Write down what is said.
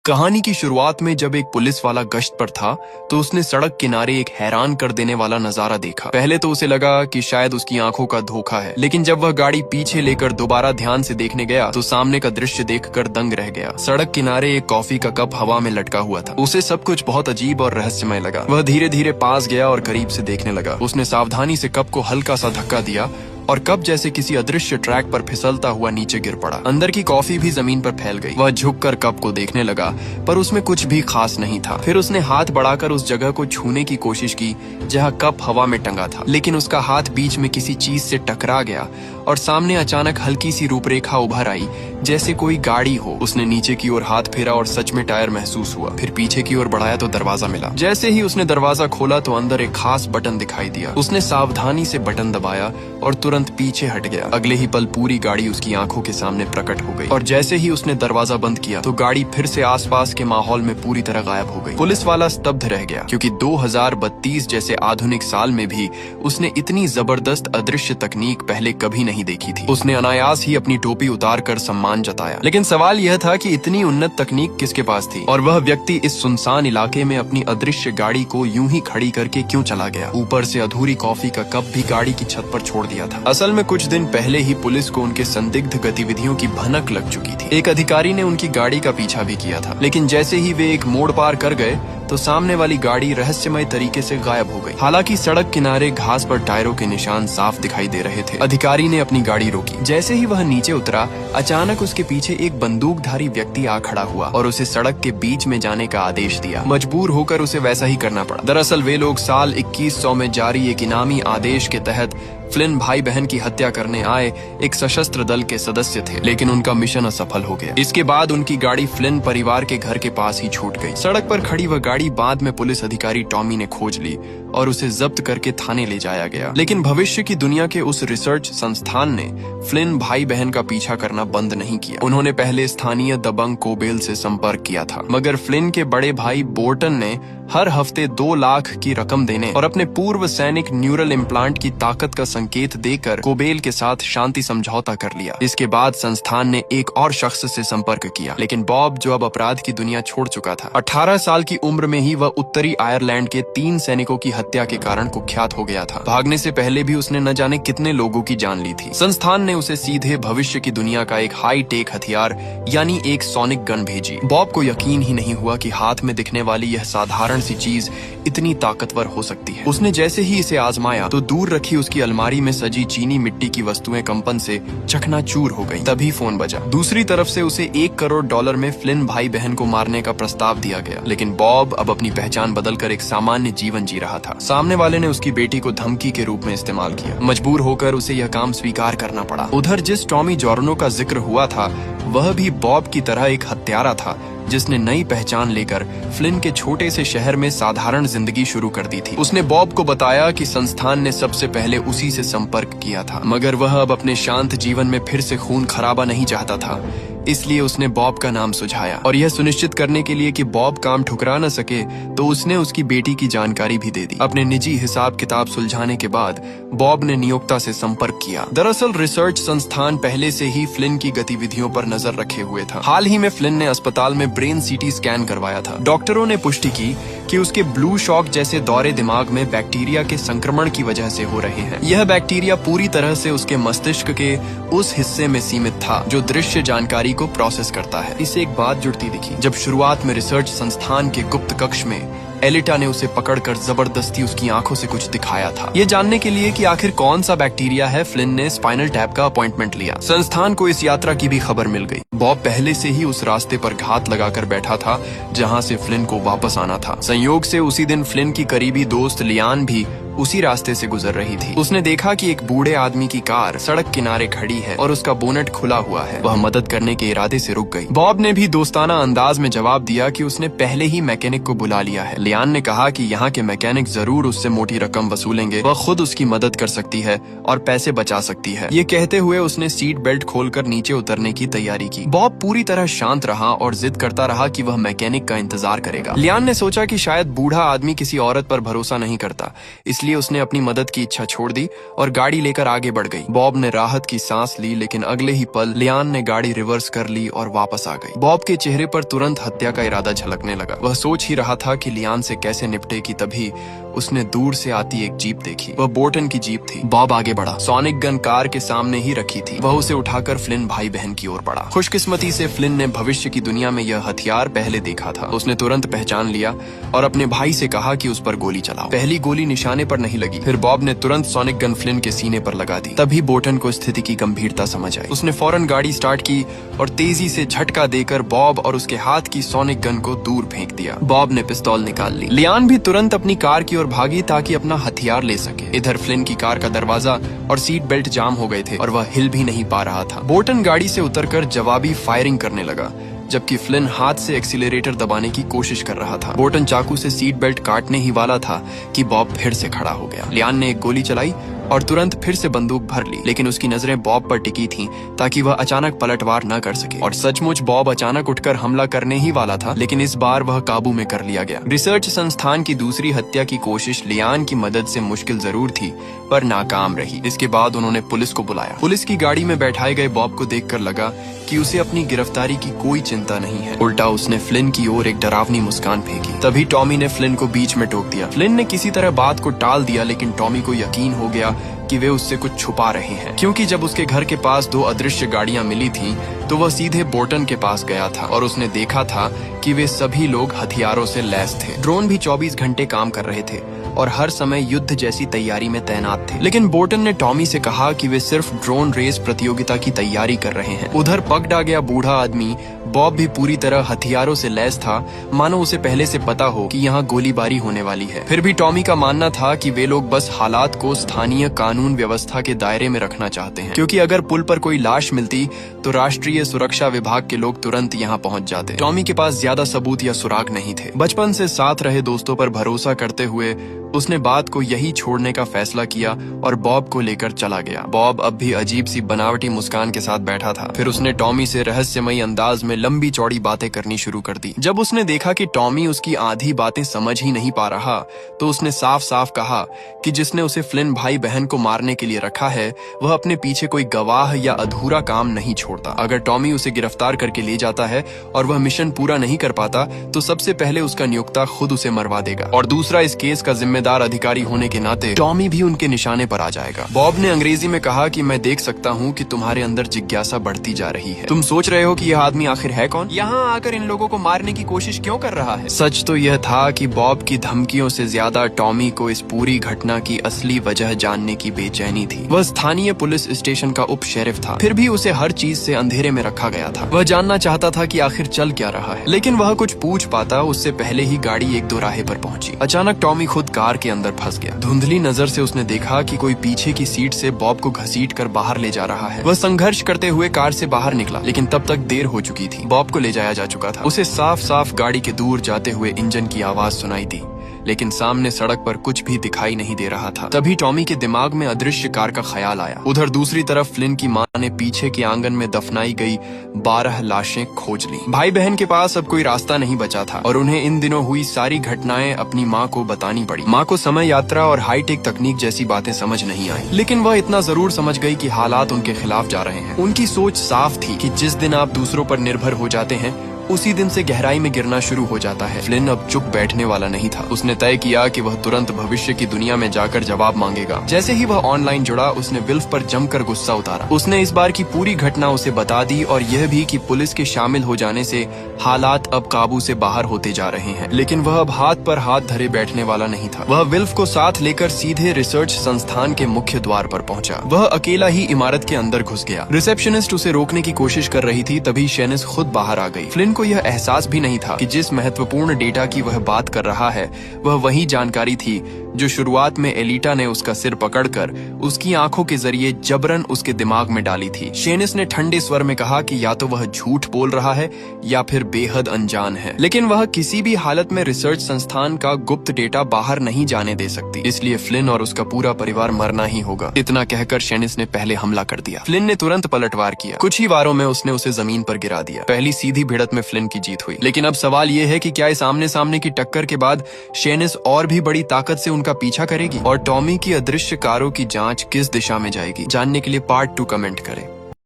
कहानी की शुरुआत में जब एक पुलिस वाला गश्त पर था तो उसने सड़क किनारे एक हैरान कर देने वाला नजारा देखा। पहले तो उसे लगा कि शायद उसकी आंखों का धोखा है, लेकिन जब वह गाड़ी पीछे लेकर दोबारा ध्यान से देखने गया तो सामने का दृश्य देखकर दंग रह गया। सड़क किनारे एक कॉफी का कप हवा में लटका हुआ था। उसे सब कुछ बहुत अजीब और रहस्यमय लगा। वह धीरे धीरे पास गया और करीब से देखने लगा। उसने सावधानी से कप को हल्का सा धक्का दिया और कप जैसे किसी अदृश्य ट्रैक पर फिसलता हुआ नीचे गिर पड़ा। अंदर की कॉफी भी जमीन पर फैल गई। वह झुककर कप को देखने लगा, पर उसमें कुछ भी खास नहीं था। फिर उसने हाथ बढ़ाकर उस जगह को छूने की कोशिश की जहां कप हवा में टंगा था, लेकिन उसका हाथ बीच में किसी चीज से टकरा गया और सामने अचानक हल्की सी रूपरेखा उभर आई, जैसे कोई गाड़ी हो। उसने नीचे की ओर हाथ फेरा और सच में टायर महसूस हुआ। फिर पीछे की ओर बढ़ाया तो दरवाजा मिला। जैसे ही उसने दरवाजा खोला तो अंदर एक खास बटन दिखाई दिया। उसने सावधानी से बटन दबाया और तुरंत पीछे हट गया। अगले ही पल पूरी गाड़ी उसकी आंखों के सामने प्रकट हो गई और जैसे ही उसने दरवाजा बंद किया तो गाड़ी फिर से आसपास के माहौल में पूरी तरह गायब हो गई। पुलिस वाला स्तब्ध रह गया, क्योंकि 2032 जैसे आधुनिक साल में भी उसने इतनी जबरदस्त अदृश्य तकनीक पहले कभी नहीं देखी थी। उसने अनायास ही अपनी टोपी उतार कर सम्मान जताया, लेकिन सवाल यह था कि इतनी उन्नत तकनीक किसके पास थी और वह व्यक्ति इस सुनसान इलाके में अपनी अदृश्य गाड़ी को यूं ही खड़ी करके क्यों चला गया। ऊपर से अधूरी कॉफी का कप भी गाड़ी की छत पर छोड़ दिया था। असल में कुछ दिन पहले ही पुलिस को उनके संदिग्ध गतिविधियों की भनक लग चुकी थी। एक अधिकारी ने उनकी गाड़ी का पीछा भी किया था, लेकिन जैसे ही वे एक मोड़ पार कर गए तो सामने वाली गाड़ी रहस्यमय तरीके से गायब हो गई। हालांकि सड़क किनारे घास पर टायरों के निशान साफ दिखाई दे रहे थे। अधिकारी ने अपनी गाड़ी रोकी। जैसे ही वह नीचे उतरा, अचानक उसके पीछे एक बंदूकधारी व्यक्ति आ खड़ा हुआ और उसे सड़क के बीच में जाने का आदेश दिया। मजबूर होकर उसे वैसा ही करना पड़ा। दरअसल वे लोग साल 2100 में जारी एक इनामी आदेश के तहत फ्लिन भाई बहन की हत्या करने आए एक सशस्त्र दल के सदस्य थे, लेकिन उनका मिशन असफल हो गया। इसके बाद उनकी गाड़ी फ्लिन परिवार के घर के पास ही छूट गई। सड़क पर खड़ी वह गाड़ी बाद में पुलिस अधिकारी टॉमी ने खोज ली और उसे जब्त करके थाने ले जाया गया। लेकिन भविष्य की दुनिया के उस रिसर्च संस्थान ने फ्लिन भाई बहन का पीछा करना बंद नहीं किया। उन्होंने पहले स्थानीय दबंग कोबेल से संपर्क किया था, मगर फ्लिन के बड़े भाई बोर्टन ने हर हफ्ते 2 लाख की रकम देने और अपने पूर्व सैनिक न्यूरल इम्प्लांट की ताकत का संकेत देकर कोबेल के साथ शांति समझौता कर लिया। इसके बाद संस्थान ने एक और शख्स से संपर्क किया, लेकिन बॉब, जो अब अपराध की दुनिया छोड़ चुका था, 18 साल की उम्र में ही वह उत्तरी आयरलैंड के 3 सैनिकों की हत्या के कारण कुख्यात हो गया था। भागने से पहले भी उसने न जाने कितने लोगों की जान ली थी। संस्थान ने उसे सीधे भविष्य की दुनिया का एक हाई टेक हथियार यानी एक सोनिक गन भेजी। बॉब को यकीन ही नहीं हुआ कि हाथ में दिखने वाली यह साधारण सी चीज इतनी ताकतवर हो सकती है। उसने जैसे ही इसे आजमाया तो दूर रखी उसकी अलमारी में सजी चीनी मिट्टी की वस्तुएं कंपन से चकनाचूर हो गईं। तभी फोन बजा। दूसरी तरफ से उसे $1 करोड़ में फ्लिन भाई बहन को मारने का प्रस्ताव दिया गया, लेकिन बॉब अब अपनी पहचान बदलकर एक सामान्य जीवन जी रहा था। सामने वाले ने उसकी बेटी को धमकी के रूप में इस्तेमाल किया। मजबूर होकर उसे यह काम स्वीकार करना पड़ा। उधर जिस टॉमी जॉर्नो का जिक्र हुआ था, वह भी बॉब की तरह एक हत्यारा था, जिसने नई पहचान लेकर फ्लिन के छोटे से शहर में साधारण जिंदगी शुरू कर दी थी। उसने बॉब को बताया कि संस्थान ने सबसे पहले उसी से संपर्क किया था, मगर वह अब अपने शांत जीवन में फिर से खून खराबा नहीं चाहता था। इसलिए उसने बॉब का नाम सुझाया और यह सुनिश्चित करने के लिए कि बॉब काम ठुकरा न सके तो उसने उसकी बेटी की जानकारी भी दे दी। अपने निजी हिसाब किताब सुलझाने के बाद बॉब ने नियोक्ता से संपर्क किया। दरअसल रिसर्च संस्थान पहले से ही फ्लिन की गतिविधियों पर नजर रखे हुए था। हाल ही में फ्लिन ने अस्पताल में ब्रेन सीटी स्कैन करवाया था। डॉक्टरों ने पुष्टि की कि उसके ब्लू शॉक जैसे दौरे दिमाग में बैक्टीरिया के संक्रमण की वजह से हो रहे हैं। यह बैक्टीरिया पूरी तरह से उसके मस्तिष्क के उस हिस्से में सीमित था जो दृश्य जानकारी को प्रोसेस करता है। इसे एक बात जुड़ती दिखी जब शुरुआत में रिसर्च संस्थान के गुप्त कक्ष में एलिटा ने उसे पकड़कर जबरदस्ती उसकी आंखों से कुछ दिखाया था। ये जानने के लिए कि आखिर कौन सा बैक्टीरिया है, फ्लिन ने स्पाइनल टैप का अपॉइंटमेंट लिया। संस्थान को इस यात्रा की भी खबर मिल गई। बॉब पहले से ही उस रास्ते पर घात लगाकर बैठा था जहां से फ्लिन को वापस आना था। संयोग से उसी दिन फ्लिन की करीबी दोस्त लियान भी उसी रास्ते से गुजर रही थी। उसने देखा कि एक बूढ़े आदमी की कार सड़क किनारे खड़ी है और उसका बोनेट खुला हुआ है। वह मदद करने के इरादे से रुक गई। बॉब ने भी दोस्ताना अंदाज में जवाब दिया कि उसने पहले ही मैकेनिक को बुला लिया है। लियान ने कहा कि यहाँ के मैकेनिक जरूर उससे मोटी रकम वसूलेंगे। वह खुद उसकी मदद कर सकती है और पैसे बचा सकती है। ये कहते हुए उसने सीट बेल्ट खोलकर नीचे उतरने की तैयारी की। बॉब पूरी तरह शांत रहा और जिद करता रहा कि वह मैकेनिक का इंतजार करेगा। लियान ने सोचा कि शायद बूढ़ा आदमी किसी औरत पर भरोसा नहीं करता, इसलिए इसलिए उसने अपनी मदद की इच्छा छोड़ दी और गाड़ी लेकर आगे बढ़ गई। बॉब ने राहत की सांस ली, लेकिन अगले ही पल लियान ने गाड़ी रिवर्स कर ली और वापस आ गई। बॉब के चेहरे पर तुरंत हत्या का इरादा झलकने लगा। वह सोच ही रहा था कि लियान से कैसे निपटे कि तभी उसने दूर से आती एक जीप देखी। वह बोर्टन की जीप थी। बॉब आगे बढ़ा। सोनिक गन कार के सामने ही रखी थी। वह उसे उठाकर फ्लिन भाई बहन की ओर बढ़ा। खुशकिस्मती से फ्लिन ने भविष्य की दुनिया में यह हथियार पहले देखा था। उसने तुरंत पहचान लिया और अपने भाई से कहा कि उस पर गोली चलाओ। पहली गोली निशाने पर नहीं लगी। फिर बॉब ने तुरंत सोनिक गन फ्लिन के सीने पर लगा दी। तभी बोर्टन को स्थिति की गंभीरता समझ आई। उसने फौरन गाड़ी स्टार्ट की और तेजी से झटका देकर बॉब और उसके हाथ की सोनिक गन को दूर फेंक दिया। बॉब ने पिस्तौल निकाल ली। लियान भी तुरंत अपनी कार की ओर भागी ताकि अपना हथियार ले सके। इधर फ्लिन की कार का दरवाजा और सीट बेल्ट जाम हो गए थे और वह हिल भी नहीं पा रहा था। बोर्टन गाड़ी से उतरकर जवाबी फायरिंग करने लगा, जबकि फ्लिन हाथ से एक्सीलरेटर दबाने की कोशिश कर रहा था। बोर्टन चाकू से सीट बेल्ट काटने ही वाला था कि बॉब फिर से खड़ा हो गया। लियान ने एक गोली चलाई और तुरंत फिर से बंदूक भर ली, लेकिन उसकी नजरें बॉब पर टिकी थीं ताकि वह अचानक पलटवार न कर सके। और सचमुच बॉब अचानक उठकर हमला करने ही वाला था, लेकिन इस बार वह काबू में कर लिया गया। रिसर्च संस्थान की दूसरी हत्या की कोशिश लियान की मदद से मुश्किल जरूर थी, पर नाकाम रही। इसके बाद उन्होंने पुलिस को बुलाया। पुलिस की गाड़ी में बैठाए गए बॉब को देखकर लगा कि उसे अपनी गिरफ्तारी की कोई चिंता नहीं है। उल्टा उसने फ्लिन की ओर एक डरावनी मुस्कान फेंकी। तभी टॉमी ने फ्लिन को बीच में टोक दिया। फ्लिन ने किसी तरह बात को टाल दिया, लेकिन टॉमी को यकीन हो गया कि वे उससे कुछ छुपा रहे हैं, क्योंकि जब उसके घर के पास 2 अदृश्य गाड़ियां मिली थीं, तो वह सीधे बोर्टन के पास गया था और उसने देखा था कि वे सभी लोग हथियारों से लैस थे। ड्रोन भी 24 घंटे काम कर रहे थे और हर समय युद्ध जैसी तैयारी में तैनात थे। लेकिन बोर्टन ने टॉमी से कहा कि वे सिर्फ ड्रोन रेस प्रतियोगिता की तैयारी कर रहे हैं। उधर पगडा गया बूढ़ा आदमी बॉब भी पूरी तरह हथियारों से लैस था, मानो उसे पहले से पता हो कि यहाँ गोलीबारी होने वाली है। फिर भी टॉमी का मानना था कि वे लोग बस हालात को स्थानीय कानून व्यवस्था के दायरे में रखना चाहते हैं, क्योंकि अगर पुल पर कोई लाश मिलती तो राष्ट्रीय सुरक्षा विभाग के लोग तुरंत यहाँ पहुँच जाते। टॉमी के पास ज्यादा सबूत या सुराग नहीं थे। बचपन से साथ रहे दोस्तों पर भरोसा करते हुए उसने बात को यही छोड़ने का फैसला किया और बॉब को लेकर चला गया। बॉब अब भी अजीब सी बनावटी मुस्कान के साथ बैठा था। फिर उसने टॉमी से रहस्यमयी अंदाज में लंबी चौड़ी बातें करनी शुरू कर दी। जब उसने देखा कि टॉमी उसकी आधी बातें समझ ही नहीं पा रहा, तो उसने साफ साफ कहा कि जिसने उसे फ्लिन भाई बहन को मारने के लिए रखा है, वह अपने पीछे कोई गवाह या अधूरा काम नहीं छोड़ता। अगर टॉमी उसे गिरफ्तार करके ले जाता है और वह मिशन पूरा नहीं कर पाता, तो सबसे पहले उसका नियोक्ता खुद उसे मरवा देगा, और दूसरा इस केस का जिम्मेदार अधिकारी होने के नाते टॉमी भी उनके निशाने पर आ जाएगा। बॉब ने अंग्रेजी में कहा कि मैं देख सकता हूँ कि तुम्हारे अंदर जिज्ञासा बढ़ती जा रही है। तुम सोच रहे हो कि यह आदमी आखिर है कौन? यहाँ आकर इन लोगों को मारने की कोशिश क्यों कर रहा है? सच तो यह था कि बॉब की धमकियों से ज्यादा टॉमी को इस पूरी घटना की असली वजह जानने की बेचैनी थी। वह स्थानीय पुलिस स्टेशन का उप शेरिफ था, फिर भी उसे हर चीज से अंधेरे में रखा गया था। वह जानना चाहता था कि आखिर चल क्या रहा है, लेकिन वह कुछ पूछ पाता उससे पहले ही गाड़ी एक दोराहे पर पहुंची। अचानक टॉमी खुद कार के अंदर फंस गया। धुंधली नजर से उसने देखा कि कोई पीछे की सीट से बॉब को घसीट कर बाहर ले जा रहा है। वह संघर्ष करते हुए कार से बाहर निकला, लेकिन तब तक देर हो चुकी थी। बॉब को ले जाया जा चुका था। उसे साफ साफ गाड़ी के दूर जाते हुए इंजन की आवाज सुनाई दी, लेकिन सामने सड़क पर कुछ भी दिखाई नहीं दे रहा था। तभी टॉमी के दिमाग में अदृश्य कार का ख्याल आया। उधर दूसरी तरफ फ्लिन की मां ने पीछे के आंगन में दफनाई गई 12 लाशें खोज ली। भाई बहन के पास अब कोई रास्ता नहीं बचा था और उन्हें इन दिनों हुई सारी घटनाएं अपनी माँ को बतानी पड़ी। माँ को समय यात्रा और हाईटेक तकनीक जैसी बातें समझ नहीं आई, लेकिन वह इतना जरूर समझ गई कि हालात उनके खिलाफ जा रहे हैं। उनकी सोच साफ थी कि जिस दिन आप दूसरों पर निर्भर हो जाते हैं, उसी दिन से गहराई में गिरना शुरू हो जाता है। फ्लिन अब चुप बैठने वाला नहीं था। उसने तय किया कि वह तुरंत भविष्य की दुनिया में जाकर जवाब मांगेगा। जैसे ही वह ऑनलाइन जुड़ा, उसने विल्फ पर जमकर गुस्सा उतारा। उसने इस बार की पूरी घटना उसे बता दी और यह भी कि पुलिस के शामिल हो जाने से हालात अब काबू से बाहर होते जा रहे हैं। लेकिन वह अब हाथ पर हाथ धरे बैठने वाला नहीं था। वह विल्फ को साथ लेकर सीधे रिसर्च संस्थान के मुख्य द्वार पर पहुंचा। वह अकेला ही इमारत के अंदर घुस गया। रिसेप्शनिस्ट उसे रोकने की कोशिश कर रही थी, तभी शेनिस खुद बाहर आ गई। फ्लिन को यह एहसास भी नहीं था कि जिस महत्वपूर्ण डेटा की वह बात कर रहा है, वह वही जानकारी थी जो शुरुआत में एलिटा ने उसका सिर पकड़कर उसकी आंखों के जरिए जबरन उसके दिमाग में डाली थी। शेनिस ने ठंडे स्वर में कहा कि या तो वह झूठ बोल रहा है या फिर बेहद अनजान है, लेकिन वह किसी भी हालत में रिसर्च संस्थान का गुप्त डेटा बाहर नहीं जाने दे सकती। इसलिए फ्लिन और उसका पूरा परिवार मरना ही होगा। इतना कहकर शेनिस ने पहले हमला कर दिया। फ्लिन ने तुरंत पलटवार किया। कुछ ही वारों में उसने उसे जमीन पर गिरा दिया। पहली सीधी भिड़त में फ्लिन की जीत हुई, लेकिन अब सवाल यह है कि क्या इस आमने सामने की टक्कर के बाद शेनिस और भी बड़ी ताकत से उन उनका पीछा करेगी? और टॉमी की अदृश्य कारों की जांच किस दिशा में जाएगी? जानने के लिए पार्ट 2 कमेंट करें।